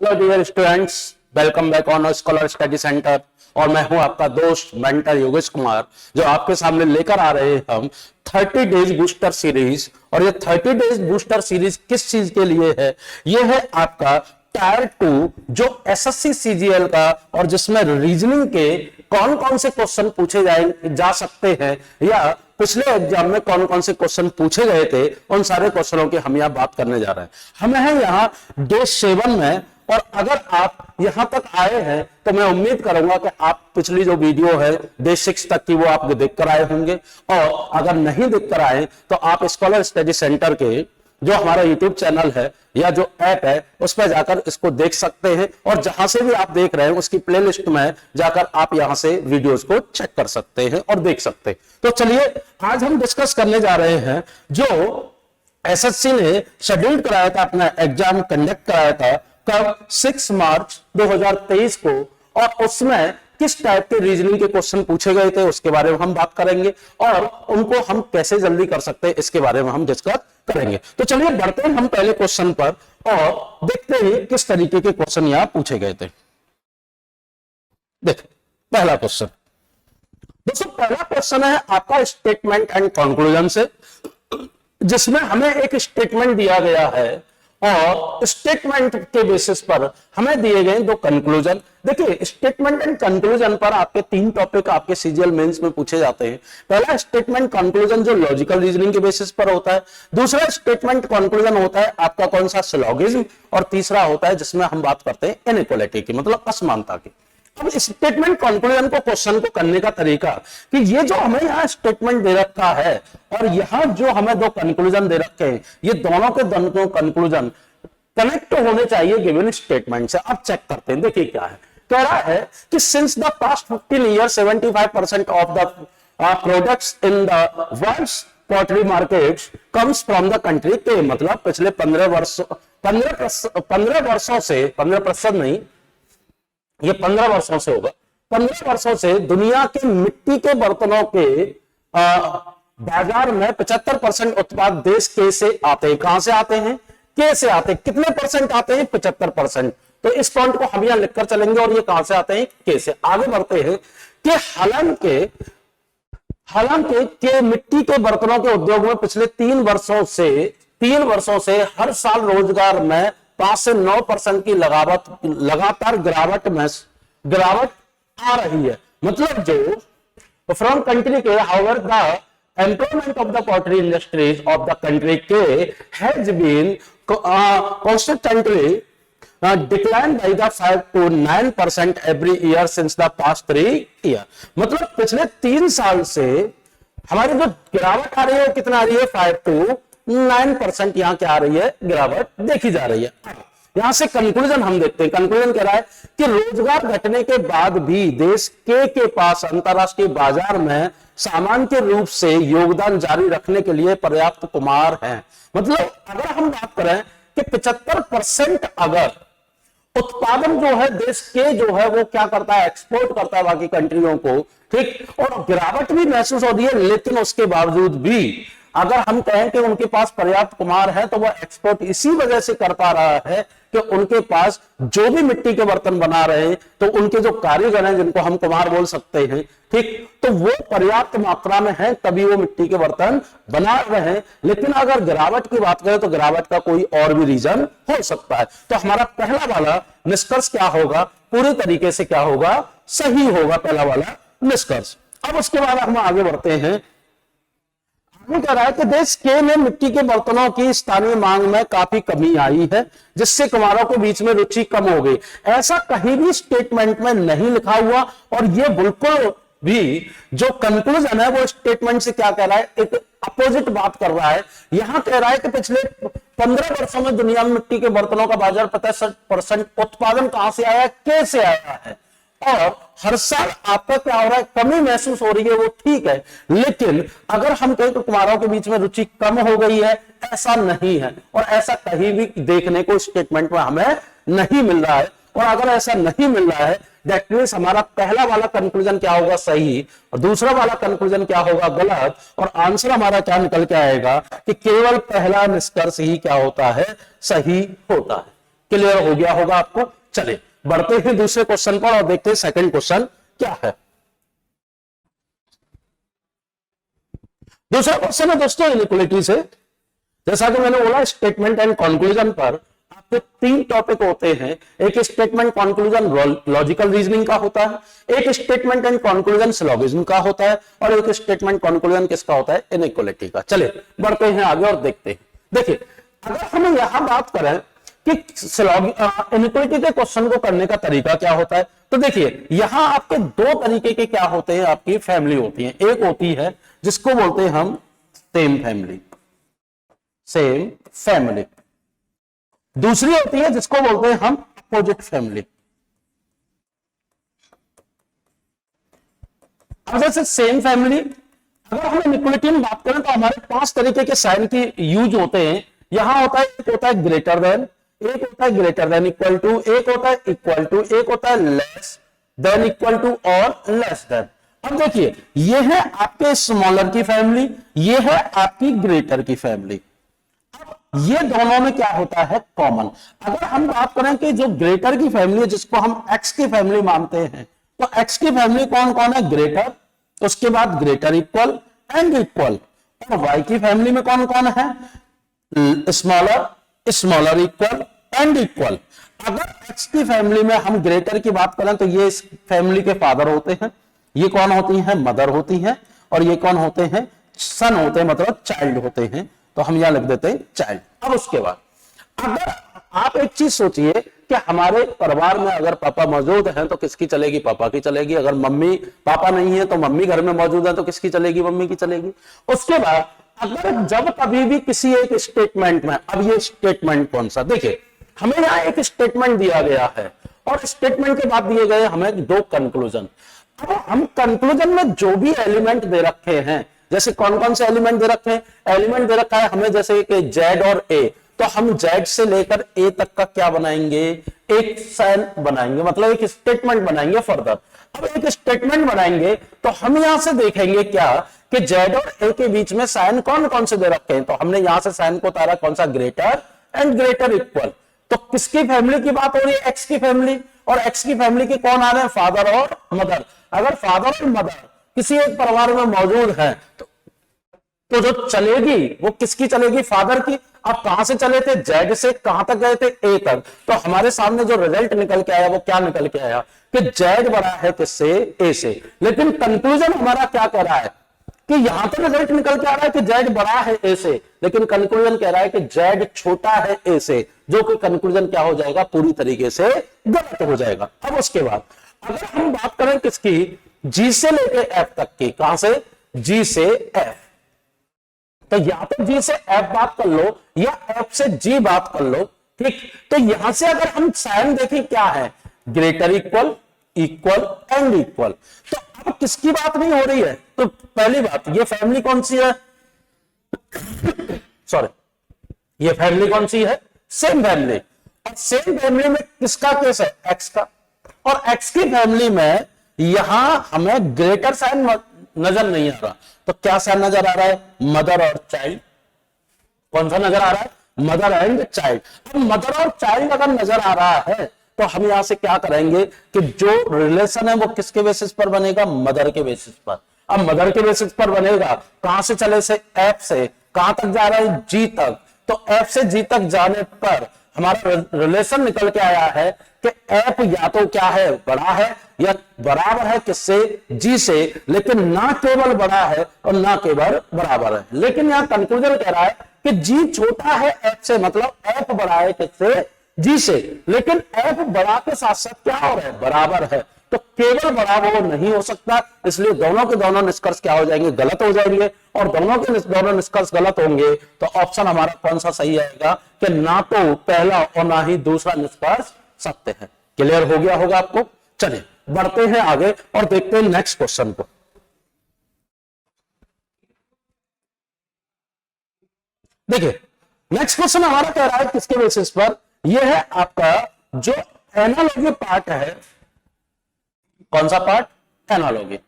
Hello dear students, welcome back on scholar study centre. और मैं हूं आपका दोस्त मेंटर योगेश कुमार, जो आपके सामने लेकर आ रहे हैं हम 30 डेज बूस्टर सीरीज। और ये 30 डेज बूस्टर सीरीज किस चीज के लिए है? ये है आपका टायर 2 जो एसएससी सीजीएल का, और जिसमें रीजनिंग के कौन कौन से क्वेश्चन पूछे जा सकते हैं, या पिछले एग्जाम में कौन कौन से क्वेश्चन पूछे गए थे, उन सारे क्वेश्चनों की हम यहाँ बात करने जा रहे हैं। हम हैं यहाँ डे 7 में, और अगर आप यहां तक आए हैं तो मैं उम्मीद करूंगा कि आप पिछली जो वीडियो है डे 6 तक की वो आप देखकर आए होंगे। और अगर नहीं देखकर आए तो आप स्कॉलर स्टडी सेंटर के जो हमारा यूट्यूब चैनल है या जो ऐप है उस पर जाकर इसको देख सकते हैं, और जहां से भी आप देख रहे हैं उसकी प्लेलिस्ट में जाकर आप यहां से वीडियोस को चेक कर सकते हैं और देख सकते हैं। तो चलिए आज हम डिस्कस करने जा रहे हैं जो एसएससी ने शेड्यूल कराया था, अपना एग्जाम कंडक्ट कराया था कब 6 मार्च 2023 को, और उसमें किस टाइप के रीजनिंग के क्वेश्चन पूछे गए थे उसके बारे में हम बात करेंगे, और उनको हम कैसे जल्दी कर सकते हैं इसके बारे में हम डिस्कस करेंगे। तो चलिए बढ़ते हैं हम पहले क्वेश्चन पर और देखते हैं किस तरीके के क्वेश्चन यहां पूछे गए थे। देख पहला क्वेश्चन, दोस्तों पहला क्वेश्चन है आपका स्टेटमेंट एंड कंक्लूजन से, जिसमें हमें एक स्टेटमेंट दिया गया है और स्टेटमेंट के बेसिस पर हमें दिए गए दो कंक्लूजन। देखिए स्टेटमेंट एंड कंक्लूजन पर आपके 3 टॉपिक आपके सीजीएल मेंस में पूछे जाते हैं। पहला स्टेटमेंट कंक्लूजन जो लॉजिकल रीजनिंग के बेसिस पर होता है, दूसरा स्टेटमेंट कंक्लूजन होता है आपका कौन सा, सिलोगिज्म, और तीसरा होता है जिसमें हम बात करते हैं इनइक्वालिटी की, मतलब असमानता की। अब स्टेटमेंट कंक्लूजन को क्वेश्चन को करने का तरीका कि ये जो हमें यहाँ स्टेटमेंट दे रखा है और यहाँ जो हमें दो कंक्लूजन दे रखे हैं, ये दोनों के दोनों कंक्लूजन कनेक्ट होने चाहिए गिवन स्टेटमेंट से। अब चेक करते हैं, देखिए क्या है। कह रहा है कि since the past 15 years 75% of the products in the world's pottery markets comes from the country के, मतलब पिछले 15 वर्षों से 15% नहीं, ये 15 वर्षों से होगा, 15 वर्षों से दुनिया के मिट्टी के बर्तनों के बाजार में 75% उत्पाद देश के से आते हैं। कहां से आते हैं? के से आते हैं। कितने परसेंट आते हैं? 75%। तो इस पॉइंट को हम यहां लिखकर चलेंगे, और ये कहां से आते हैं? के से। आगे बढ़ते हैं कि हालांकि के मिट्टी के बर्तनों के उद्योग में पिछले 3 वर्षों से हर साल रोजगार में 5 से 9% की लगातार गिरावट आ रही है। मतलब जो फ्रॉम कंट्री के however the employment of the pottery industries of the country के has been constantly declined by the 5 to 9% every year since the past 3 years। मतलब पिछले 3 साल से हमारी जो गिरावट आ रही है कितना आ रही है? 5 to 9% यहाँ क्या आ रही है? गिरावट देखी जा रही है। यहां से कंक्लूजन हम देखते हैं। कंक्लूजन कह रहा है कि रोजगार घटने के बाद भी देश के पास अंतरराष्ट्रीय बाजार में सामान्य रूप से योगदान जारी रखने के लिए पर्याप्त कुमार हैं। मतलब अगर हम बात करें कि 75% अगर उत्पादन जो है देश के जो है वो क्या करता है? एक्सपोर्ट करता है बाकी कंट्रियों को, ठीक, और गिरावट भी महसूस हो रही है, लेकिन उसके बावजूद भी अगर हम कहें कि उनके पास पर्याप्त कुमार है तो वह एक्सपोर्ट इसी वजह से कर पा रहा है कि उनके पास जो भी मिट्टी के बर्तन बना रहे हैं तो उनके जो कारीगर हैं, जिनको हम कुम्हार बोल सकते हैं, ठीक, तो वो पर्याप्त मात्रा में है, तभी वो मिट्टी के बर्तन बना रहे हैं। लेकिन अगर गिरावट की बात करें तो गिरावट का कोई और भी रीजन हो सकता है। तो हमारा पहला वाला निष्कर्ष क्या होगा? पूरी तरीके से क्या होगा? सही होगा पहला वाला निष्कर्ष। अब उसके बाद हम आगे बढ़ते हैं। कह रहा है कि देश के में मिट्टी के बर्तनों की स्थानीय मांग में काफी कमी आई है, जिससे कुम्हारों के बीच में रुचि कम हो गई। ऐसा कहीं भी स्टेटमेंट में नहीं लिखा हुआ, और ये बिल्कुल भी जो कंक्लूजन है वो स्टेटमेंट से क्या कह रहा है? एक अपोजिट बात कर रहा है। यहां कह रहा है कि पिछले 15 वर्षों में दुनिया में मिट्टी के बर्तनों का बाजार 50% उत्पादन कहां से आया? के से आया है, और हर साल आपका क्या हो रहा है? कमी महसूस हो रही है, वो ठीक है, लेकिन अगर हम कहें तो कुम्हारों के बीच में रुचि कम हो गई है, ऐसा नहीं है, और ऐसा कहीं भी देखने को स्टेटमेंट में हमें नहीं मिल रहा है। और अगर ऐसा नहीं मिल रहा है, दैट मींस हमारा पहला वाला कंक्लूजन क्या होगा? सही, और दूसरा वाला कंक्लूजन क्या होगा? गलत। और आंसर हमारा क्या निकल के आएगा कि केवल पहला निष्कर्ष ही क्या होता है? सही होता है। क्लियर हो गया होगा आपको। चलिए बढ़ते हैं दूसरे क्वेश्चन पर और देखते हैं सेकंड क्वेश्चन क्या है। दूसरा क्वेश्चन है दोस्तों इनइक्वालिटी से। जैसा कि मैंने बोला स्टेटमेंट एंड कंक्लूजन पर आपके 3 टॉपिक होते हैं। एक स्टेटमेंट कंक्लूजन लॉजिकल रीजनिंग का होता है, एक स्टेटमेंट एंड कंक्लूजन सिलोगिज्म का होता है, और एक स्टेटमेंट कंक्लूजन किसका होता है, इनइक्वालिटी का। चलिए बढ़ते हैं आगे और देखते हैं। देखिए अगर हम यहां बात करें कि इनइक्वालिटी के क्वेश्चन को करने का तरीका क्या होता है, तो देखिए यहां आपके 2 तरीके के क्या होते हैं, आपकी फैमिली होती है। एक होती है जिसको बोलते हैं हम सेम फैमिली, सेम फैमिली। दूसरी होती है जिसको बोलते हैं हम अपोजिट फैमिली। अब जैसे सेम फैमिली, अगर हम इनइक्वालिटी में बात करें तो हमारे 5 तरीके के साइन की यूज होते हैं। यहां होता है, एक होता है ग्रेटर देन, एक होता है ग्रेटर देन इक्वल टू, एक होता है इक्वल टू, एक होता है लेस देन इक्वल टू और लेस देन। अब देखिए ये है आपके स्मॉलर की फैमिली, ये है आपकी ग्रेटर की फैमिली। ये दोनों में क्या होता है, कॉमन। अगर हम बात करें कि जो ग्रेटर की फैमिली है जिसको हम एक्स की फैमिली मानते हैं, तो एक्स की फैमिली कौन कौन है, ग्रेटर, उसके बाद ग्रेटर इक्वल एंड इक्वल। और वाई की फैमिली में कौन कौन है, smaller, smaller equal and equal. अगर एक्स की फैमिली में हम ग्रेटर की बात करें तो ये इस फैमिली के फादर होते हैं, ये कौन होती हैं, मदर होती हैं, और ये कौन होते हैं, सन होते हैं, मतलब चाइल्ड होते हैं। तो हम यहां लिख देते हैं चाइल्ड। अब उसके बाद अगर आप एक चीज सोचिए कि हमारे परिवार में अगर पापा मौजूद हैं तो किसकी चलेगी, पापा की चलेगी। अगर मम्मी पापा नहीं है तो मम्मी घर में मौजूद है तो किसकी चलेगी, मम्मी की चलेगी। उसके बाद अगर जब कभी भी किसी एक स्टेटमेंट में, अब ये स्टेटमेंट कौन सा, देखिए हमें यहां एक स्टेटमेंट दिया गया है और स्टेटमेंट के बाद दिए गए हमें 2 कंक्लूजन। अब हम कंक्लूजन में जो भी एलिमेंट दे रखे हैं, जैसे कौन कौन से एलिमेंट दे रखे हैं, एलिमेंट दे रखा है हमें जैसे कि जेड और ए, तो हम जेड से लेकर ए तक का क्या बनाएंगे, एक साइन बनाएंगे, मतलब एक स्टेटमेंट बनाएंगे फर्दर। अब एक स्टेटमेंट बनाएंगे तो हम यहां से देखेंगे क्या कि जेड और ए के बीच में साइन कौन कौन से दे रखे हैं। तो हमने यहां से साइन को उतारा कौन सा, ग्रेटर एंड ग्रेटर इक्वल। तो किसकी फैमिली की बात हो रही है, एक्स की फैमिली, और एक्स की फैमिली के कौन आ रहे हैं, फादर और मदर। अगर फादर और मदर किसी एक परिवार में मौजूद है तो जो चलेगी वो किसकी चलेगी, फादर की। अब कहां से चले थे, जेड से कहां तक गए थे, ए तक। तो हमारे सामने जो रिजल्ट निकल के आया वो क्या निकल के आया कि जेड बड़ा है किससे, ए से। लेकिन कंक्लूजन हमारा क्या कह रहा है कि यहां तो रिजल्ट निकल के आ रहा है कि जेड बड़ा है ए से, लेकिन कंक्लूजन कह रहा है कि जेड छोटा है ए से, जो कि कंक्लूजन क्या हो जाएगा, पूरी तरीके से गलत हो जाएगा। अब उसके बाद अगर हम बात करें किसकी, जी से लेकर एफ तक की, कहां से, जी से एफ, तो या तो जी से एफ बात कर लो या एफ से जी बात कर लो, ठीक। तो यहां से अगर हम साइन देखें क्या है, greater equal, equal and equal. तो अब किसकी बात नहीं हो रही है, तो पहली बात ये फैमिली कौन सी है, सॉरी ये फैमिली कौन सी है, सेम फैमिली। और सेम फैमिली में किसका केस है, एक्स का। और एक्स की फैमिली में यहां हमें ग्रेटर साइन नजर नहीं आ रहा, तो क्या साइन नजर आ रहा है, मदर और चाइल्ड। कौन सा नजर आ रहा है, मदर एंड चाइल्ड। अब मदर और चाइल्ड अगर नजर आ रहा है तो हम यहां से क्या करेंगे कि जो रिलेशन है वो किसके बेसिस पर बनेगा, मदर के बेसिस पर। अब मदर के बेसिस पर बनेगा, कहां से चले से, एफ से कहां तक जा रहा है, जी तक। तो एफ से जी तक जाने पर हमारा रिलेशन निकल के आया है कि एफ या तो क्या है, बड़ा है या बराबर है किससे, जी से, लेकिन ना केवल बड़ा है और ना केवल बराबर है। लेकिन यहां कंक्लूजन कह रहा है कि जी छोटा है एफ से, मतलब एफ बड़ा है किससे, जी से, लेकिन एफ बड़ा के साथ साथ क्या हो रहा है, बराबर है। तो केवल बराबर नहीं हो सकता, इसलिए दोनों के दोनों निष्कर्ष क्या हो जाएंगे, गलत हो जाएंगे। और दोनों के दोनों निष्कर्ष गलत होंगे तो ऑप्शन हमारा कौन सा सही आएगा कि ना तो पहला और ना ही दूसरा निष्कर्ष सत्य है। क्लियर हो गया होगा आपको। चलिए बढ़ते हैं आगे और देखते हैं नेक्स्ट क्वेश्चन को। देखिए नेक्स्ट क्वेश्चन हमारा कह रहा है किसके बेसिस पर, यह है आपका जो एनालॉजी पार्ट है। कौन सा part, analogy.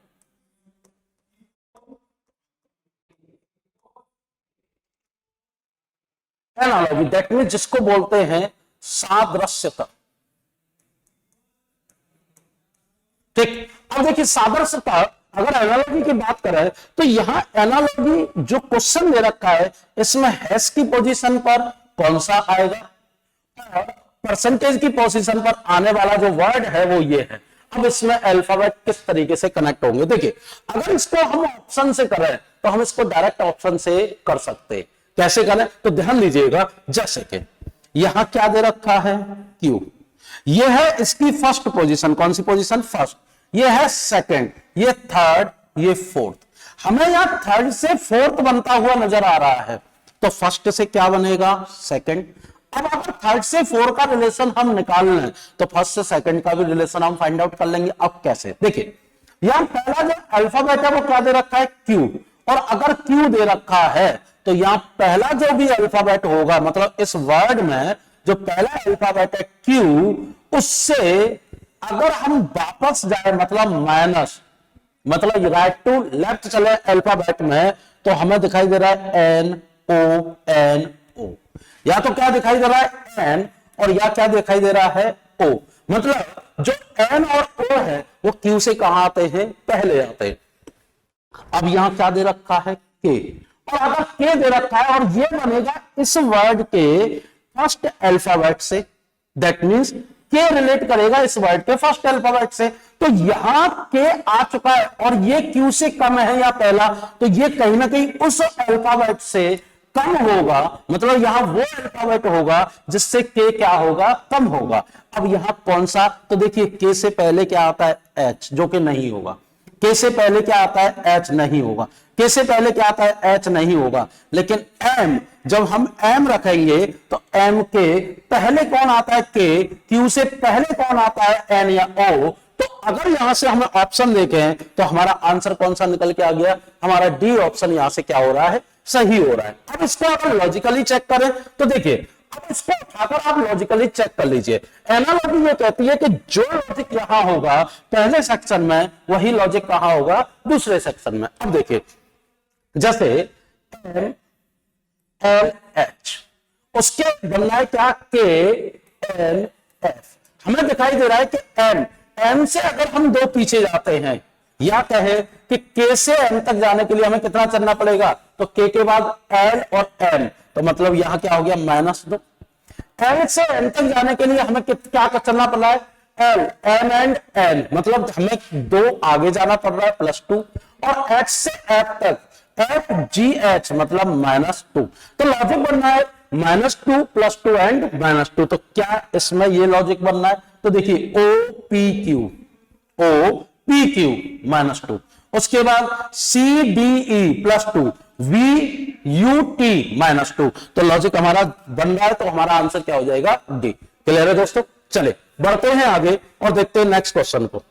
Analogy that mean जिसको बोलते हैं सादृश्यता। ठीक, अब देखिए सादृश्यता, अगर एनालॉजी की बात करें तो यहां एनालॉजी जो क्वेश्चन दे रखा है इसमें हैश की पोजीशन पर कौन सा आएगा और परसेंटेज की पोजीशन पर आने वाला जो वर्ड है वो ये है। अब इसमें अल्फाबेट किस तरीके से कनेक्ट होंगे, देखिए अगर इसको हम ऑप्शन से करें तो हम इसको डायरेक्ट ऑप्शन से कर सकते हैं। कैसे करें तो ध्यान दीजिएगा, जैसे कि यहां क्या दे रखा है क्यू, ये है इसकी फर्स्ट पोजीशन, कौन सी पोजीशन, फर्स्ट, ये है सेकंड, ये थर्ड, ये फोर्थ। हमें यहां थर्ड से फोर्थ बनता हुआ नजर आ रहा है तो फर्स्ट से क्या बनेगा, सेकंड। अब अगर थर्ड से फोर का रिलेशन हम निकाल लें तो फर्स्ट से सेकंड का भी रिलेशन हम फाइंड आउट कर लेंगे। अब कैसे, देखिए यहां पहला जो अल्फाबेट है वो क्या दे रखा है, क्यू, और अगर क्यू दे रखा है तो यहां पहला जो भी अल्फाबेट होगा, मतलब इस वर्ड में जो पहला अल्फाबेट है क्यू, उससे अगर हम वापस जाए मतलब माइनस, मतलब राइट टू लेफ्ट चले अल्फाबेट में, तो हमें दिखाई दे रहा है एन ओ एन ओ, या तो क्या दिखाई दे रहा है एन और या क्या दिखाई दे रहा है ओ। मतलब जो एन और ओ है वो क्यू से कहां आते हैं, पहले आते हैं। अब यहां क्या दे रखा है, के, और अगर के दे रखा है और ये बनेगा इस वर्ड के फर्स्ट अल्फाबेट से, दैट मींस के रिलेट करेगा इस वर्ड के फर्स्ट अल्फाबेट से, तो यहां के आ चुका है और ये क्यू से कम है या पहला, तो ये कहीं ना कहीं उस अल्फाबेट से कम होगा, मतलब यहां वो अल्फाबेट होगा जिससे के क्या होगा, कम होगा। अब यहां कौन सा, तो देखिए के से पहले क्या आता है, एच, जो कि नहीं होगा। के से पहले क्या आता है, एच नहीं होगा। के से पहले क्या आता है, एच नहीं होगा। लेकिन एम, जब हम एम रखेंगे तो एम के पहले कौन आता है, के, क्यू से पहले कौन आता है, एन या ओ। तो अगर यहां से हमें ऑप्शन देखें तो हमारा आंसर कौन सा निकल के आ गया, हमारा डी ऑप्शन यहां से क्या हो रहा है, सही हो रहा है। अब इसको अगर लॉजिकली चेक करें तो देखिए, अब इसको उठाकर आप लॉजिकली चेक कर लीजिए। एनालॉजी ये कहती है कि जो लॉजिक यहां होगा पहले सेक्शन में, वही लॉजिक कहां होगा, दूसरे सेक्शन में। अब देखिए जैसे एम एल एच, उसके बनना है क्या, के एन एफ। हमें दिखाई दे रहा है कि एम, एम से अगर हम दो पीछे जाते हैं, या कहें कि के से एम तक जाने के लिए हमें कितना चलना पड़ेगा, तो के बाद एल और एम, तो मतलब यहां क्या हो गया, -2। एल से एम तक जाने के लिए हमें क्या चलना पड़ रहा है, एल, एम एंड एन, मतलब हमें 2 आगे जाना पड़ रहा है, +2, और एच से एफ तक, एफ जी एच, मतलब -2। तो लॉजिक बनना है -2 +2 एंड -2। तो क्या इसमें ये लॉजिक बनना है, तो देखिए O P Q, O P Q -2, उसके बाद C D E +2, V U T -2। तो लॉजिक हमारा बन रहा है, तो हमारा आंसर क्या हो जाएगा, डी। क्लियर है दोस्तों, चले बढ़ते हैं आगे और देखते हैं नेक्स्ट क्वेश्चन को।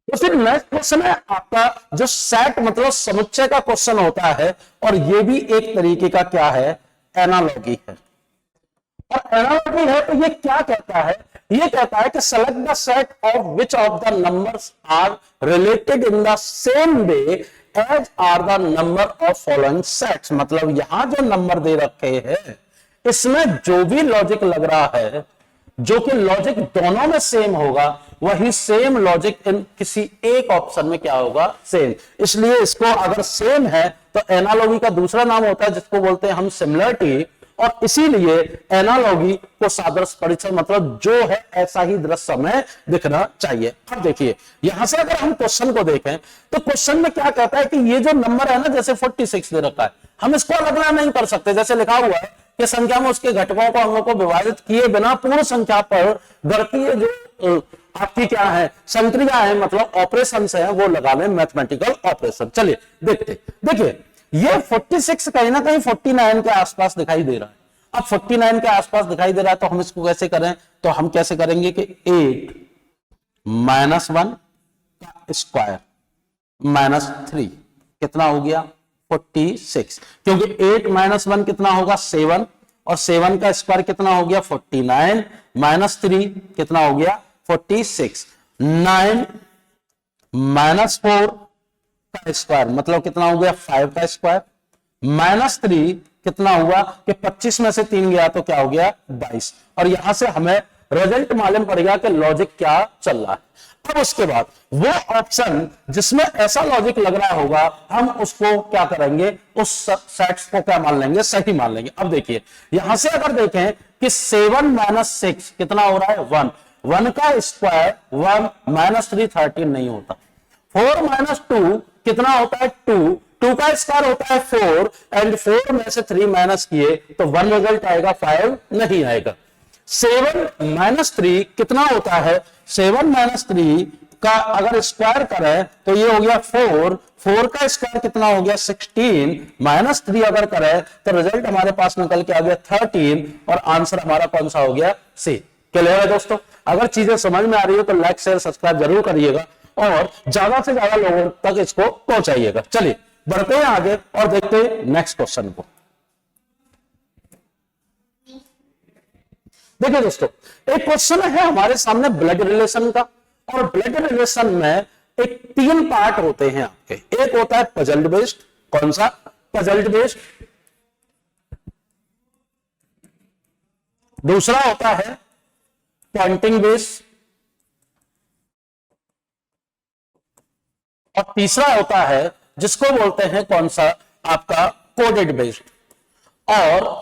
तो फिर नेक्स्ट क्वेश्चन है आपका जो सेट मतलब समुच्चय का क्वेश्चन होता है, और ये भी एक तरीके का क्या है, एनालॉजी है। और एनालॉजी है तो ये क्या कहता है, ये कहता है कि select the set of which of the numbers are related in the same way as are the number of following sets. मतलब यहां जो नंबर दे रखे हैं इसमें जो भी लॉजिक लग रहा है, जो कि लॉजिक दोनों में सेम होगा, वही सेम लॉजिक इन किसी एक ऑप्शन में क्या होगा, सेम। इसलिए इसको अगर सेम है तो एनालॉजी का दूसरा नाम होता है जिसको बोलते हैं हम सिमिलरिटी, और इसीलिए एनालॉजी को सादृश्य परिचय, मतलब जो है ऐसा ही दृश्य में दिखना चाहिए। अब देखिए यहां से अगर हम क्वेश्चन को देखें तो क्वेश्चन में क्या कहता है कि ये जो नंबर है ना, जैसे 46 दे रखा है, हम इसको अलग अलग नहीं कर सकते। जैसे लिखा हुआ है कि संख्या में उसके घटकों को अंगों को विभाजित किए बिना पूर्ण संख्या पर गणितीय जो आपकी क्या है, संक्रिया है, मतलब ऑपरेशन है, वो लगा लें, मैथमेटिकल ऑपरेशन। चलिए देखते, देखिए ये 46 कहीं ना कहीं 49 के आसपास दिखाई दे रहा है। अब 49 के आसपास दिखाई दे रहा है तो हम इसको कैसे करें, तो हम कैसे करेंगे कि 8 -1 का स्क्वायर -3 कितना हो गया, 46, क्योंकि 8 -1 कितना होगा, 7, और 7 का स्क्वायर कितना हो गया, 49, -3 कितना हो गया, 46, 9 -4 का स्क्वायर मतलब कितना हो गया, 5 का स्क्वायर, -3 कितना हुआ कि 25 में से 3 गया तो क्या हो गया 22। और यहां से हमें रिजल्ट मालूम पड़ गया कि लॉजिक क्या चल रहा है। अब उसके बाद वो ऑप्शन जिसमें ऐसा लॉजिक लग रहा होगा हम उसको क्या करेंगे, उस सेट्स को क्या मान लेंगे, सही मान लेंगे। अब देखिए यहां से अगर देखें कि 7 - 6 कितना हो रहा है 1, 1 का स्क्वायर 1 -3 13 नहीं होता। 4 - 2 कितना होता है 2, 2 का स्क्वायर होता है 4 एंड 4 में से 3 माइनस किए तो 1 रिजल्ट आएगा, 5 नहीं आएगा। 7 - 3 कितना होता है, 7 - 3 का अगर स्क्वायर करें तो ये हो गया 4, 4 का स्क्वायर कितना हो गया 16 -3 अगर करें तो रिजल्ट हमारे पास निकल के आ गया 13 और आंसर हमारा कौन सा हो गया सी। क्लियर है दोस्तों? अगर चीजें समझ में आ रही है तो लाइक शेयर सब्सक्राइब जरूर करिएगा और ज्यादा से ज्यादा लोगों तक इसको पहुंचाइएगा। चलिए बढ़ते हैं आगे और देखते हैं नेक्स्ट क्वेश्चन को। देखिए दोस्तों एक क्वेश्चन है हमारे सामने ब्लड रिलेशन का, और ब्लड रिलेशन में एक 3 पार्ट होते हैं आपके। एक होता है पजल्ड बेस्ड, कौन सा पजल्ड बेस्ड, दूसरा होता है पॉइंटिंग बेस्ड और तीसरा होता है जिसको बोलते हैं कौन सा आपका कोडेड बेस्ड। और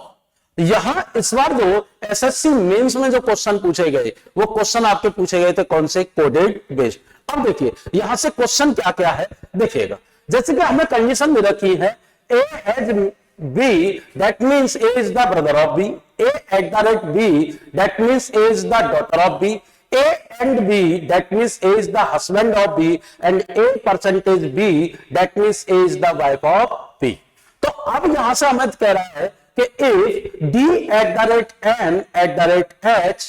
यहां इस बार जो एसएससी मेंस में जो क्वेश्चन पूछे गए वो क्वेश्चन आपके पूछे गए थे कौन से, कोडेड बेस्ड। अब देखिए यहां से क्वेश्चन क्या क्या है देखिएगा। जैसे कि हमें कंडीशन दे रखी है A has B that means A is the brother of B, A at the rate B that means A is the daughter of B, A and B that means A is the husband of B and A% B that means A is the wife of B। तो अब यहां से हमें कह रहा है कि if D at the rate N at the rate H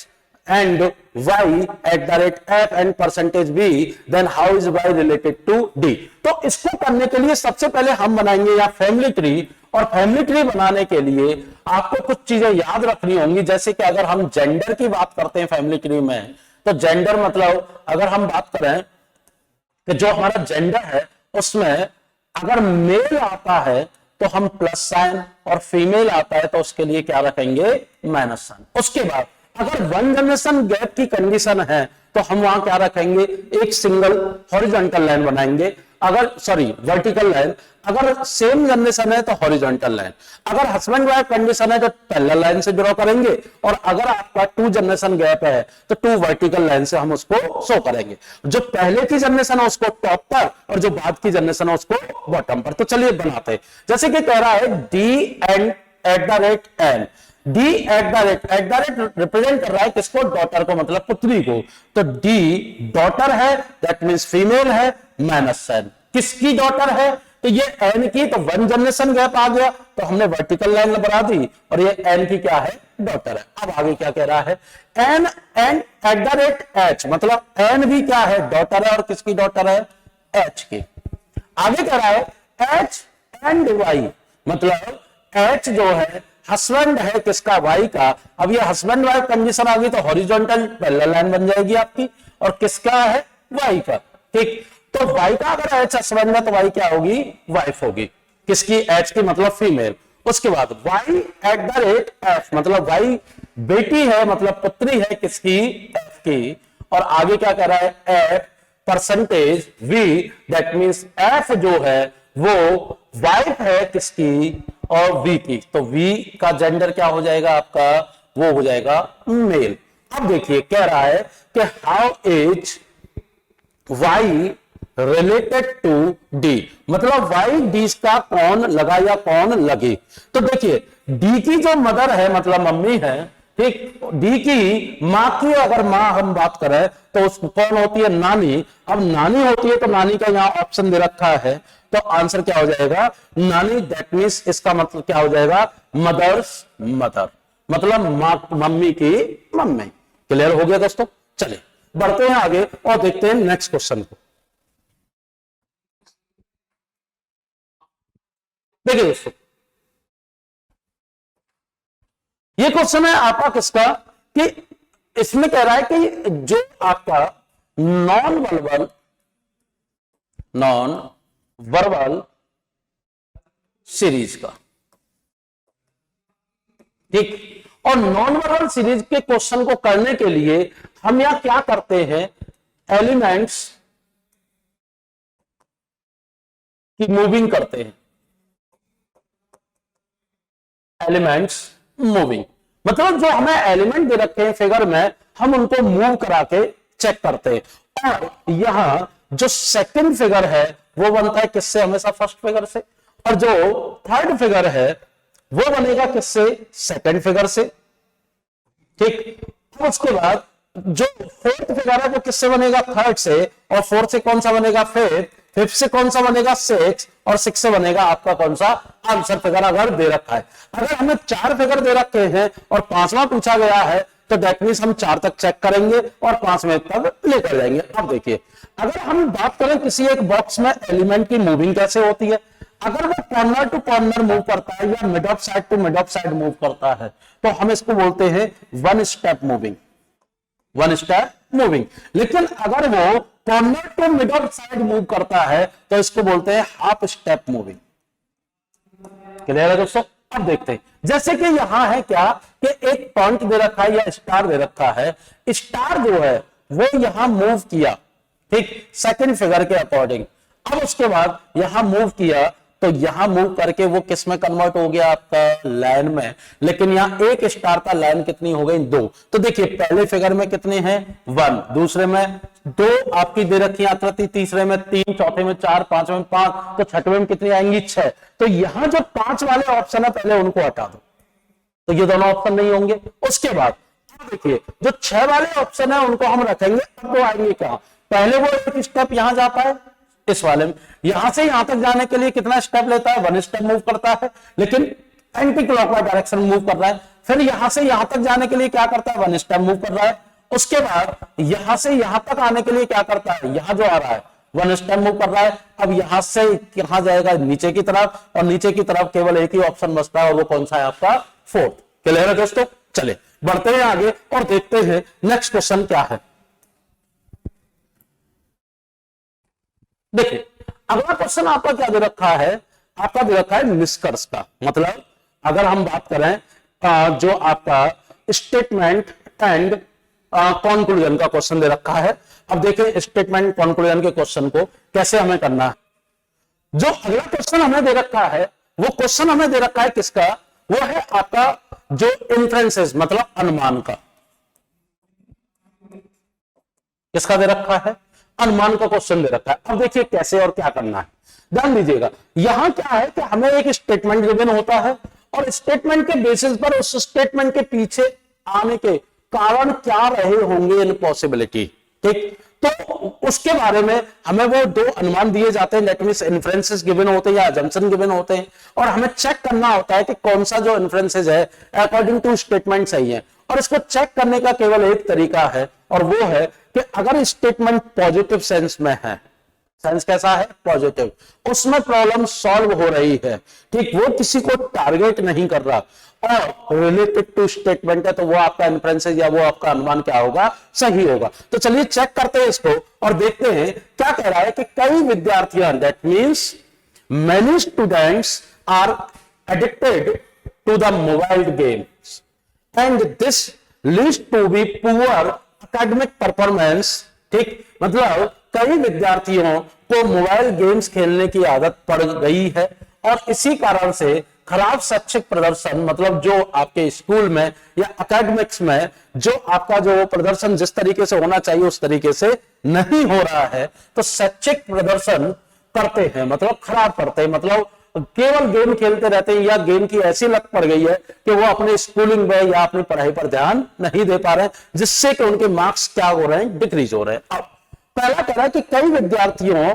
and Y at the rate F and percentage B then how is Y related to D। तो इसको करने के लिए सबसे पहले हम बनाएंगे यहाँ फैमिली ट्री, और फैमिली ट्री बनाने के लिए आपको कुछ चीजें याद रखनी होंगी। जैसे कि अगर हम जेंडर की बात करते हैं फैमिली ट्री में, तो जेंडर मतलब अगर हम बात करें कि जो हमारा जेंडर है उसमें अगर मेल आता है तो हम प्लस साइन और फीमेल आता है तो उसके लिए क्या रखेंगे माइनस साइन। उसके बाद अगर 1 जनरेशन गैप की कंडीशन है तो हम वहां क्या रखेंगे, एक सिंगल हॉरिजॉन्टल लाइन बनाएंगे, अगर सॉरी वर्टिकल लाइन, अगर सेम जनरेशन है तो हॉरिजॉन्टल लाइन, अगर हस्बैंड वाइफ कंडीशन है तो पैरेलल लाइन से ड्रॉ करेंगे, और अगर आपका 2 जनरेशन गैप है तो 2 वर्टिकल लाइन से हम उसको शो करेंगे। जो पहले की जनरेशन है उसको टॉप पर और जो बाद की जनरेशन है उसको बॉटम पर। तो चलिए बनाते हैं। जैसे कि कह रहा है D and at the rate N, D at the rate represent कर रहा है किसको, डॉटर को, मतलब पुत्री को। तो डी डॉटर है दैट मींस फीमेल है, माइनस साइन किसकी डॉटर है, तो ये एन की, तो 1 जनरेशन गैप आ गया तो हमने वर्टिकल लाइन बना दी और ये एन की क्या है, डॉटर है। अब आगे क्या कह रहा है, N and at the rate H, मतलब एन भी क्या है, डॉटर है, और किसकी डॉटर है, एच की। आगे कह रहा है एच एंड वाई, मतलब एच जो है हस्बैंड है किसका, वाई का। अब ये हस्बैंड वाइफ कंडीशन आ गई तो हॉरिजॉन्टल पैरेलल लाइन बन जाएगी आपकी, और किसका है, वाई का। ठीक, तो वाई का अगर एच हस्बैंड है तो वाई क्या होगी, वाइफ होगी, किसकी, एच की, मतलब फीमेल। उसके बाद Y at the rate F, मतलब वाई बेटी है, मतलब पुत्री है किसकी, एफ की। और आगे क्या कह रहा है, F percentage V that means F जो है वो वाइफ है किसकी, और वी की। तो वी का जेंडर क्या हो जाएगा आपका, वो हो जाएगा मेल। अब देखिए कह रहा है कि how is Y related to D, मतलब वाई डी का कौन लगा या कौन लगे। तो देखिए डी की जो मदर है मतलब मम्मी है, ठीक, डी की मां की अगर मां हम बात करें तो उस कौन होती है, नानी। अब नानी होती है तो नानी का यहां ऑप्शन दे रखा है तो आंसर क्या हो जाएगा, नानी, दैट मींस इसका मतलब क्या हो जाएगा, मदर्स मदर, मतलब मम्मी की मम्मी। क्लियर हो गया दोस्तों? चलिए बढ़ते हैं आगे और देखते हैं नेक्स्ट क्वेश्चन को। देखिए दोस्तों ये क्वेश्चन है आपका किसका, कि इसमें कह रहा है कि जो आपका नॉन वर्बल सीरीज का, ठीक। और नॉन वर्बल सीरीज के क्वेश्चन को करने के लिए हम यहां क्या करते हैं, एलिमेंट्स की मूविंग करते हैं। एलिमेंट्स मूविंग मतलब जो हमें एलिमेंट दे रखे हैं फिगर में, हम उनको मूव करा के चेक करते हैं। और यहां जो सेकंड फिगर है वो बनता है किससे, हमेशा फर्स्ट फिगर से, और जो थर्ड फिगर है वो बनेगा किससे, सेकंड फिगर से। ठीक। तो उसके बाद जो फोर्थ फिगर है वो किससे बनेगा, थर्ड से, और फोर्थ से कौन सा बनेगा, फिफ्थ, फिफ्थ से कौन सा बनेगा, सिक्स, और सिक्स से बनेगा आपका कौन सा, आंसर फिगर अगर दे रखा है। अगर हमें चार फिगर दे रखे हैं और पांचवा पूछा गया है तो दैट मींस हम चार तक चेक करेंगे और पांचवें तक लेकर जाएंगे। अब देखिए, अगर हम बात करें किसी एक बॉक्स में एलिमेंट की मूविंग कैसे होती है, अगर वो कॉर्नर टू कॉर्नर मूव करता है या mid off side to mid off side move करता है तो हम इसको बोलते हैं one step moving, one step moving. लेकिन अगर वो corner to mid off side move करता है तो इसको बोलते हैं हाफ स्टेप मूविंग। क्लियर है दोस्तों। अब देखते हैं, जैसे कि यहां है क्या कि एक पॉइंट दे रखा है या स्टार दे रखा है, स्टार जो है वो यहां मूव किया, ठीक, सेकंड फिगर के अकॉर्डिंग। अब उसके बाद यहां मूव किया तो यहां मूव करके वो किस में कन्वर्ट हो गया, आपका लाइन में। लेकिन यहां एक स्टार था, लाइन कितनी हो गई, दो। तो देखिए पहले फिगर में कितने हैं, वन, दूसरे में दो आपकी दे रखी आकृति, तीसरे में तीन, चौथे में चार, पांचवें में पांच, तो छठवें में कितनी आएंगी, छह। तो यहां जो पांच वाले ऑप्शन है पहले उनको हटा दो, तो ये दोनों ऑप्शन नहीं होंगे। उसके बाद देखिए जो छह वाले ऑप्शन है उनको हम रखेंगे। अब वो आएंगे कहां, पहले वो एक स्टेप यहां जाता है इस वाले में, यहां से यहां तक जाने के लिए कितना स्टेप लेता है, वन स्टेप मूव करता है, लेकिन एंटी क्लॉकवाइज डायरेक्शन मूव कर रहा है। फिर यहां से यहां तक जाने के लिए क्या करता है, वन स्टेप मूव कर रहा है। उसके बाद यहां से यहां तक आने के लिए क्या करता है, यहां जो आ रहा है वन स्टेप मूव कर रहा है। अब यहां से कहां जाएगा, नीचे की तरफ, और नीचे की तरफ केवल एक ही ऑप्शन बचता है और वो कौन सा है, आपका फोर्थ। क्लियर है दोस्तों। चले बढ़ते हैं आगे और देखते हैं नेक्स्ट क्वेश्चन क्या है। देखिए अगला क्वेश्चन आपका क्या दे रखा है, आपका दे रखा है निष्कर्ष का। मतलब अगर हम बात करें जो आपका स्टेटमेंट एंड कंक्लूजन का क्वेश्चन दे रखा है। अब देखें स्टेटमेंट कंक्लूजन के क्वेश्चन को कैसे हमें करना है। जो अगला क्वेश्चन हमें दे रखा है वो क्वेश्चन हमें दे रखा है किसका, वो है आपका जो इन्फ्रेंसेस मतलब अनुमान का। किसका दे रखा है, अनुमान का क्वेश्चन दे रखा है। अब देखिए कैसे और क्या करना है, ध्यान दीजिएगा। यहां क्या है कि हमें एक स्टेटमेंट गिवन होता है और स्टेटमेंट के बेसिस पर उस स्टेटमेंट के पीछे आने के कारण क्या रहे होंगे इन पॉसिबिलिटी, ठीक। तो उसके बारे में हमें वो दो अनुमान दिए जाते हैं, दैट मींस इन्फ्रेंसेस गिवन होते हैं या अजम्पशन गिवन होते हैं, और हमें चेक करना होता है कि कौन सा जो इन्फ्रेंसेस है अकॉर्डिंग टू स्टेटमेंट सही है। और इसको चेक करने का केवल एक तरीका है और वो है कि अगर स्टेटमेंट पॉजिटिव सेंस में है, सेंस कैसा है, पॉजिटिव, उसमें प्रॉब्लम सॉल्व हो रही है, ठीक, वो किसी को टारगेट नहीं कर रहा और रिलेटेड टू स्टेटमेंट है, तो वो आपका इन्फ्रेंसेस या वो आपका अनुमान क्या होगा, सही होगा। तो चलिए चेक करते हैं इसको और देखते हैं क्या कह रहा है कि कई विद्यार्थियों, that means many students are addicted to the mobile games and this leads to be poor academic performance, ठीक। मतलब कई विद्यार्थियों को मोबाइल गेम्स खेलने की आदत पड़ गई है और इसी कारण से खराब शैक्षिक प्रदर्शन, मतलब जो आपके स्कूल में या एकेडमिक्स में जो आपका जो प्रदर्शन जिस तरीके से होना चाहिए उस तरीके से नहीं हो रहा है, तो शैक्षिक प्रदर्शन करते हैं, मतलब खराब करते हैं, मतलब केवल गेम खेलते रहते हैं या गेम की ऐसी लत पड़ गई है कि वो अपने स्कूलिंग में या अपनी पढ़ाई पर ध्यान नहीं दे पा रहे हैं, जिससे कि उनके मार्क्स क्या हो रहे हैं, डिक्रीज हो रहे हैं। अब पहला कह रहा है कि कई विद्यार्थियों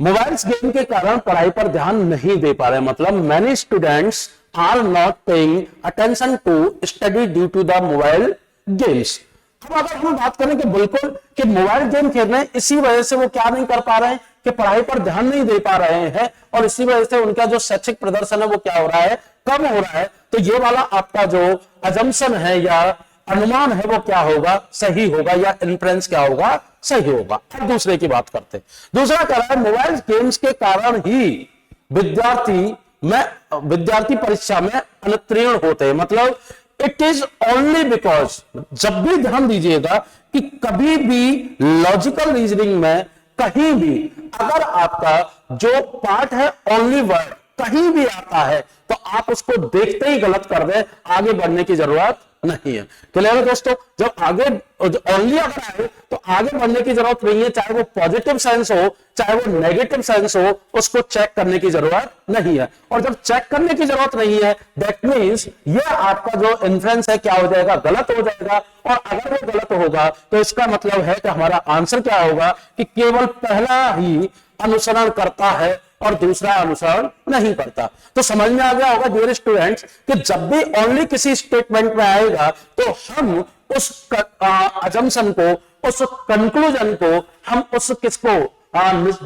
मोबाइल गेम के कारण पढ़ाई पर ध्यान नहीं दे पा रहे, मतलब many students are not paying attention to study due to the mobile games. अब अगर हम बात करें कि बिल्कुल कि मोबाइल गेम खेल रहे हैं, इसी वजह से वो क्या नहीं कर पा रहे हैं कि पढ़ाई पर ध्यान नहीं दे पा रहे हैं और इसी वजह से उनका जो शैक्षिक प्रदर्शन है वो क्या हो रहा है, कम हो रहा है। तो ये वाला आपका जो अजम्पशन है या अनुमान है वो क्या होगा, सही होगा, या इन्फ्रेंस क्या होगा, सही होगा। अब दूसरे की बात करते हैं। दूसरा कह रहा है मोबाइल गेम्स के कारण ही विद्यार्थी मैं विद्यार्थी परीक्षा में अनुत्तीर्ण होते हैं, मतलब इट इज ओनली बिकॉज, जब भी ध्यान दीजिएगा कि कभी भी लॉजिकल रीजनिंग में कहीं भी अगर आपका जो पार्ट है ओनली वर्ड कहीं भी आता है तो आप उसको देखते ही गलत कर दें, आगे बढ़ने की जरूरत नहीं है। क्लियर है दोस्तों? जब आगे ओनली अगर आए तो आगे बढ़ने की जरूरत नहीं है, चाहे वो पॉजिटिव सेंस हो चाहे वो नेगेटिव सेंस हो, उसको चेक करने की जरूरत नहीं है। और जब चेक करने की जरूरत नहीं है दैट मींस ये आपका जो इन्फ्रेंस है क्या हो जाएगा, गलत हो जाएगा। और अगर वो गलत होगा तो इसका मतलब है कि हमारा आंसर क्या होगा कि केवल पहला ही अनुसरण करता है और दूसरा अनुसरण नहीं करता। तो समझ में आ गया होगा डियर स्टूडेंट्स कि जब भी ओनली किसी स्टेटमेंट में आएगा तो हम उस अजम्पशन को, उस कंक्लूजन को, हम उस किसको,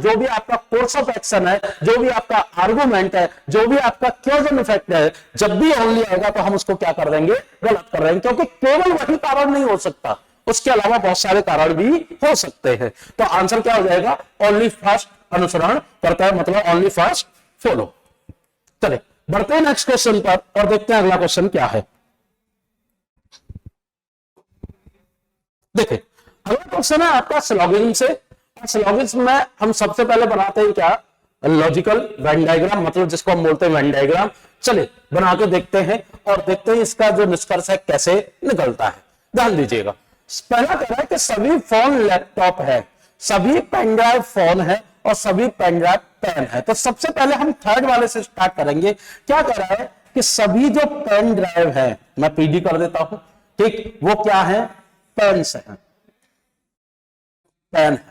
जो भी आपका कोर्स ऑफ एक्शन है, जो भी आपका आर्गुमेंट है, जो भी आपका क्योज एंड इफेक्ट है, जब भी ओनली आएगा तो हम उसको क्या कर देंगे, गलत कर देंगे, क्योंकि केवल वही कारण नहीं हो सकता, उसके अलावा बहुत सारे कारण भी हो सकते हैं। तो आंसर क्या हो जाएगा, ओनली फर्स्ट अनुसरण करता है, मतलब ओनली फर्स्ट फॉलो। चले बढ़ते हैं नेक्स्ट क्वेश्चन पर और देखते हैं अगला क्वेश्चन क्या है। देखिए अगला क्वेश्चन है आपका सिलॉगिज्म से। सिलॉगिज्म में हम सबसे पहले बनाते हैं क्या, लॉजिकल वेन डायग्राम, मतलब जिसको हम बोलते हैं वेन डायग्राम। चलिए बना के देखते हैं और देखते हैं इसका जो निष्कर्ष है कैसे निकलता है। ध्यान दीजिएगा, पहला कह रहा है कि सभी फोन लैपटॉप है, सभी पेन ड्राइव फोन है और सभी पेन ड्राइव पेन है। तो सबसे पहले हम थर्ड वाले से स्टार्ट करेंगे। क्या कह रहा है कि सभी जो पेन ड्राइव है, मैं पीडी कर देता हूं, ठीक, वो क्या है, पेन से है, पेन है।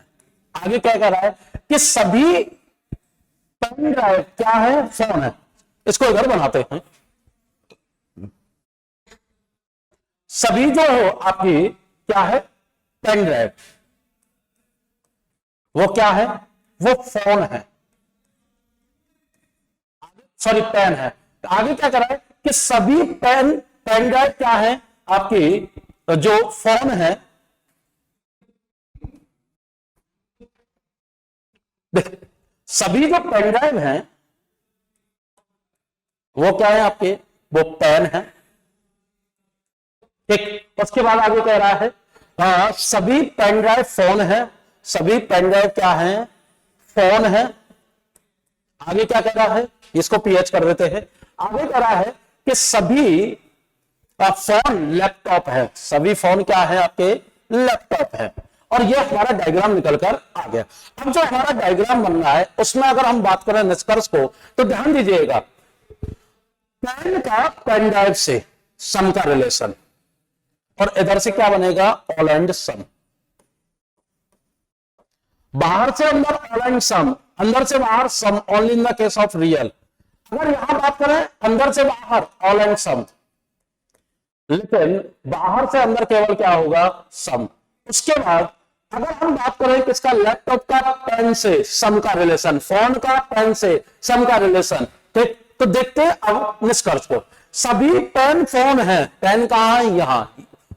आगे क्या कह रहा है कि सभी पेन ड्राइव क्या है, फोन है। इसको इधर बनाते हैं, सभी जो हो आपकी क्या है, पेन ड्राइव, वो क्या है, वो फोन है, सॉरी पेन है। आगे क्या कर रहा है कि सभी पेन ड्राइव क्या है आपकी, जो फोन है, देख सभी जो पेन ड्राइव हैं वो क्या है आपके, वो पेन है, ठीक। उसके बाद आगे कह रहा है सभी पेन ड्राइव फोन है, सभी पेन ड्राइव क्या है, फोन है। आगे क्या कह रहा है, इसको पीएच कर देते हैं। आगे कह रहा है कि सभी फोन लैपटॉप है, सभी फोन क्या है आपके, लैपटॉप है। और ये हमारा डायग्राम निकल कर आ गया। अब जो हमारा डायग्राम बन रहा है उसमें अगर हम बात करें निष्कर्ष को, तो ध्यान दीजिएगा, पेन का पेन ड्राइव से सम का रिलेशन, और इधर से क्या बनेगा, ऑल एंड सम। बाहर से अंदर ऑल एंड सम, अंदर से बाहर sum, only in the case of real. अगर यहां बात करें अंदर से बाहर ऑल एंड सम, लेकिन बाहर से अंदर केवल क्या होगा, सम। उसके बाद अगर हम बात करें किसका, लैपटॉप का पेन से सम का रिलेशन, फोन का पेन से सम का रिलेशन, ठीक। तो देखते हैं अब निष्कर्ष को। सभी पेन फोन है, पेन कहां है, यहां,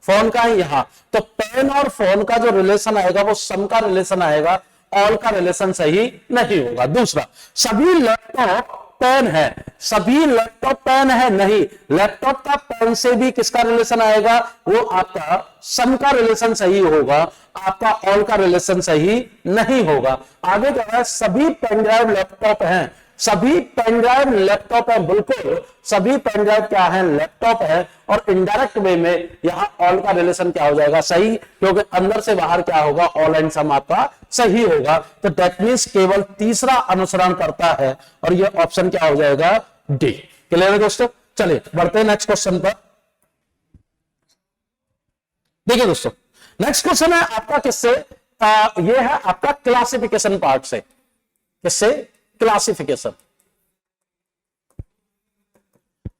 फोन का है यहां, तो पेन और फोन का जो रिलेशन आएगा वो सम का रिलेशन आएगा, ऑल का रिलेशन सही नहीं होगा। दूसरा, सभी लैपटॉप पेन है, सभी लैपटॉप पेन है, नहीं, लैपटॉप का पेन से भी किसका रिलेशन आएगा, वो आपका सम का रिलेशन सही होगा, आपका ऑल का रिलेशन सही नहीं होगा। आगे क्या है, सभी पेन ड्राइव लैपटॉप हैं, सभी पेन ड्राइव लैपटॉप है, बिल्कुल सभी पेन ड्राइव क्या है, लैपटॉप है। और इनडायरेक्ट वे में यहां ऑल का रिलेशन क्या हो जाएगा, सही, क्योंकि अंदर से बाहर क्या होगा, ऑल एंड सम आपका सही होगा। तो दैट मींस केवल तीसरा अनुसरण करता है और ये ऑप्शन क्या हो जाएगा, डी। क्लियर है दोस्तों? चलिए बढ़ते हैं नेक्स्ट क्वेश्चन पर। देखिए दोस्तों नेक्स्ट क्वेश्चन है आपका किससे, ये है आपका क्लासिफिकेशन पार्ट से। किससे, क्लासिफिकेशन।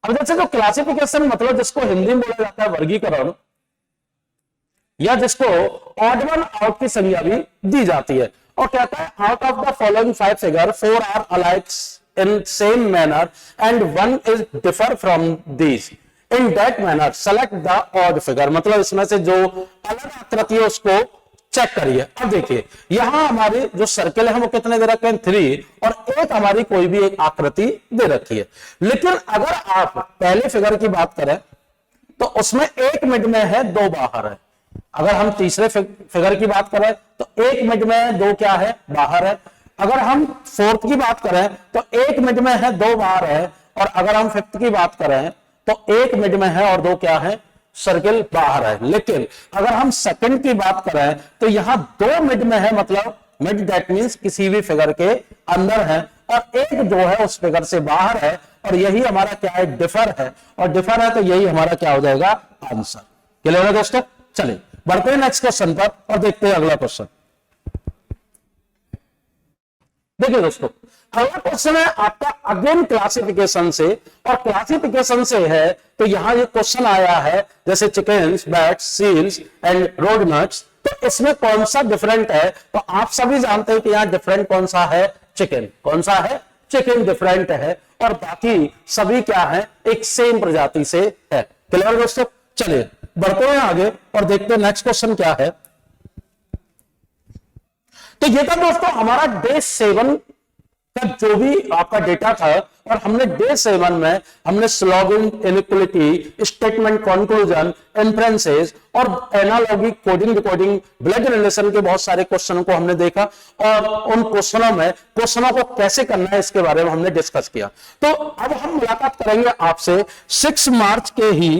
अब जैसे जो क्लासिफिकेशन मतलब जिसको हिंदी में बोला जाता है वर्गीकरण, या जिसको ऑड वन आउट की संज्ञा भी दी जाती है, और कहता है out of the following 5 figure 4 are alike in same manner and 1 is differ from these, in that manner select the odd figure. मतलब इसमें से जो अलग आकृति है उसको चेक करिए। अब देखिए यहां हमारी जो सर्कल है वो कितने दे रखे हैं 3, और एक हमारी कोई भी एक आकृति दे रखी है। लेकिन अगर आप पहले फिगर की बात करें तो उसमें एक मिड में है, 2 बाहर है। अगर हम तीसरे फिगर की बात करें तो एक मिड में है, 2 क्या है बाहर है। अगर हम फोर्थ की बात करें तो एक मिड में है, 2 बाहर है। और अगर हम फिफ्थ की बात करें तो एक मिड में है और 2 क्या है सर्किल बाहर है। लेकिन अगर हम सेकंड की बात करें तो यहां 2 मिड में है, मतलब मिड दैट मींस किसी भी फिगर के अंदर है, और एक जो है उस फिगर से बाहर है, और यही हमारा क्या है डिफर है, और डिफर है तो यही हमारा क्या हो जाएगा आंसर। क्लियर है दोस्तों? चलिए बढ़ते हैं नेक्स्ट क्वेश्चन पर और देखते हैं अगला क्वेश्चन। देखिए दोस्तों अगला क्वेश्चन है आपका अगेन क्लासिफिकेशन से, और क्लासिफिकेशन से है तो यहां ये क्वेश्चन आया है जैसे चिकन्स, बैट्स, सील्स एंड रोडनट्स, तो इसमें कौन सा डिफरेंट है? तो आप सभी जानते हैं कि यहां डिफरेंट कौन सा है, चिकन। कौन सा है? चिकन डिफरेंट है, और बाकी सभी क्या है एक सेम प्रजाति से है। क्लियर दोस्तों? चलिए बढ़ते हैं आगे और देखते हैं नेक्स्ट क्वेश्चन क्या है। तो ये था दोस्तों हमारा डे 7 का जो भी आपका डेटा था, और हमने डे 7 में हमने syllogism, inequality, statement, conclusion, inferences और analogy, coding, decoding, blood relation के बहुत सारे क्वेश्चनों को हमने देखा, और उन क्वेश्चनों को कैसे करना है इसके बारे में हमने डिस्कस किया। तो अब हम मुलाकात करेंगे आपसे 6 मार्च के ही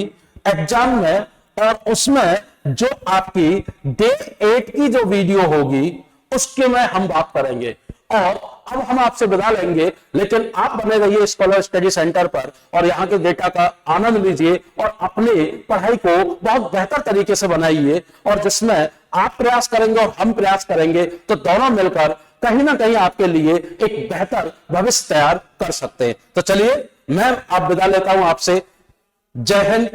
एग्जाम में, और उसमें जो आपकी डे 8 की जो वीडियो होगी उसके में हम बात करेंगे। और अब हम आपसे विदा लेंगे, लेकिन आप बने रहिए स्कॉलर स्टडी सेंटर पर और यहाँ के डेटा का आनंद लीजिए और अपनी पढ़ाई को बहुत बेहतर तरीके से बनाइए, और जिसमें आप प्रयास करेंगे और हम प्रयास करेंगे तो दोनों मिलकर कहीं ना कहीं आपके लिए एक बेहतर भविष्य तैयार कर सकते हैं। तो चलिए मैं आप विदा लेता हूं आपसे। जय हिंद,